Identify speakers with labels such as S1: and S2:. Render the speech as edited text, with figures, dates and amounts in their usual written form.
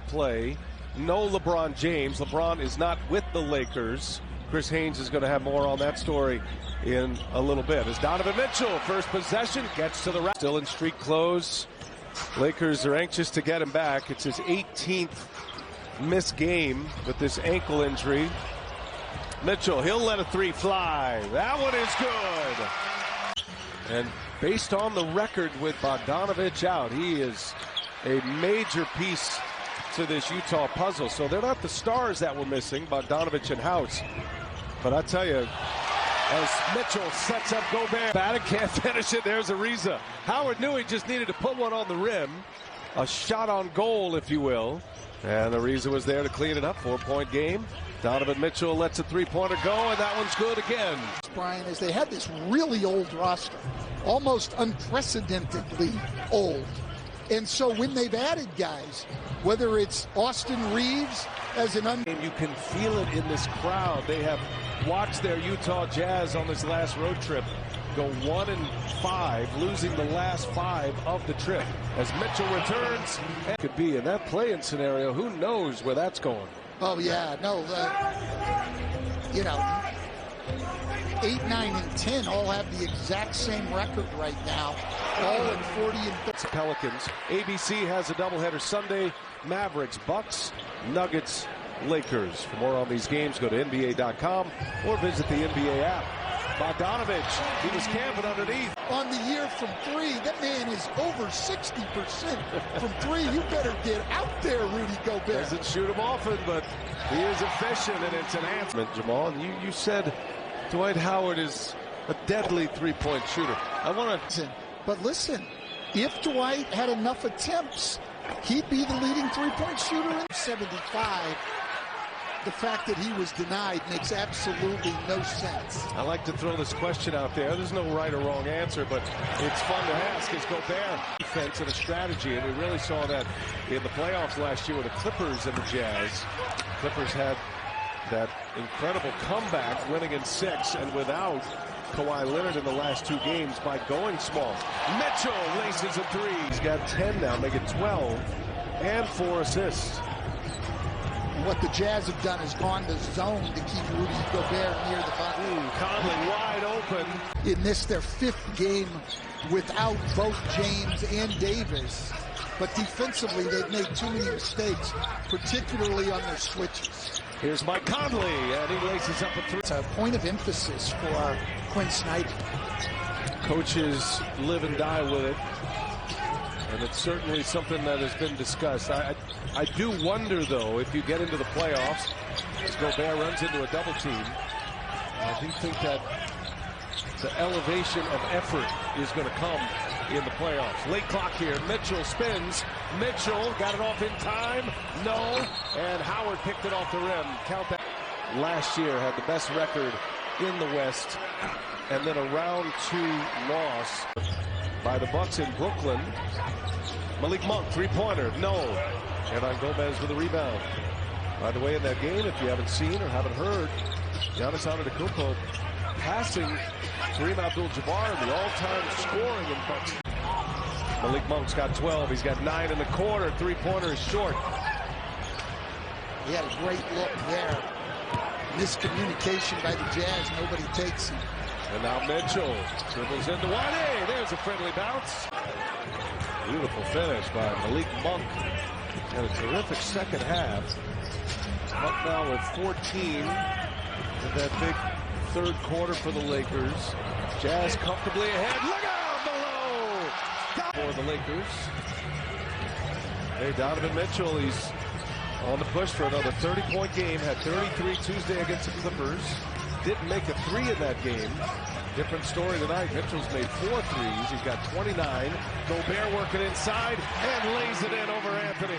S1: play. No LeBron James. LeBron is not with the Lakers. Chris Haynes is going to have more on that story in a little bit. As Donovan Mitchell, first possession, gets to the rack. Still in street close. Lakers are anxious to get him back. It's his 18th missed game with this ankle injury. Mitchell, he'll let a three fly. That one is good. And based on the record with Bogdanovich out, he is a major piece to this Utah puzzle. So they're not the stars that were missing, Bogdanovich and House. But I tell you, as Mitchell sets up Gobert, Bannon can't finish it. There's Ariza. Howard knew he just needed to put one on the rim. A shot on goal, if you will. And Ariza was there to clean it up. 4-point game. Donovan Mitchell lets a three-pointer go, and that one's good again.
S2: Brian, is they had this really old roster, almost unprecedentedly old. And so when they've added guys, whether it's Austin Reeves as an
S1: you can feel it in this crowd. They have watched their Utah Jazz on this last road trip go 1-5, losing the last 5 of the trip. As Mitchell returns, it could be in that play-in scenario. Who knows where that's going?
S2: Oh, yeah, no, you know, 8, 9, and 10 all have the exact same record right now, all at 40 and 30.
S1: Pelicans. ABC has a doubleheader Sunday. Mavericks, Bucks, Nuggets, Lakers. For more on these games, go to NBA.com or visit the NBA app. Bogdanovich, he was camping underneath.
S2: On the year from 3, that man is over 60% from 3. You better get out there, Rudy Gobert.
S1: Doesn't shoot him often, but he is efficient, and it's an answer. Jamal, and you said Dwight Howard is a deadly three-point shooter. I want to...
S2: But listen, if Dwight had enough attempts, he'd be the leading three-point shooter in 75. The fact that he was denied makes absolutely no sense.
S1: I like to throw this question out there. There's no right or wrong answer, but it's fun to ask. Is Gobert defense and a strategy? And we really saw that in the playoffs last year with the Clippers and the Jazz. Clippers had that incredible comeback, winning in 6, and without Kawhi Leonard in the last 2 games by going small. Mitchell laces a 3. He's got 10 now, make it 12, and 4 assists.
S2: What the Jazz have done is gone to zone to keep Rudy Gobert near the bottom.
S1: Conley wide open.
S2: In this, their 5th game without both James and Davis. But defensively, they've made too many mistakes, particularly on their switches.
S1: Here's Mike Conley, and he laces up a 3.
S2: It's a point of emphasis for Quinn Snyder.
S1: Coaches live and die with it. And it's certainly something that has been discussed. I do wonder, though, if you get into the playoffs, as Gobert runs into a double team, I do think that the elevation of effort is going to come in the playoffs. Late clock here. Mitchell spins. Mitchell got it off in time. No. And Howard picked it off the rim. Count that. Last year had the best record in the West. And then a round 2 loss by the Bucks in Brooklyn. Malik Monk, three-pointer, no. And on Gomez with a rebound. By the way, in that game, if you haven't seen or haven't heard, Giannis Antetokounmpo passing Kareem Abdul-Jabbar, the all-time scoring in Bucks. Malik Monk's got 12. He's got 9 in the quarter. Three-pointer is short.
S2: He had a great look there. Miscommunication by the Jazz. Nobody takes him.
S1: And now Mitchell dribbles into 1A. There's a friendly bounce. Beautiful finish by Malik Monk. And a terrific second half. Monk now with 14 in that big third quarter for the Lakers. Jazz comfortably ahead. Look out below! For the Lakers. Hey, Donovan Mitchell, he's on the push for another 30-point game. Had 33 Tuesday against the Clippers. Didn't make a 3 in that game. Different story tonight. Mitchell's made 4 threes. He's got 29. Gobert working inside and lays it in over Anthony.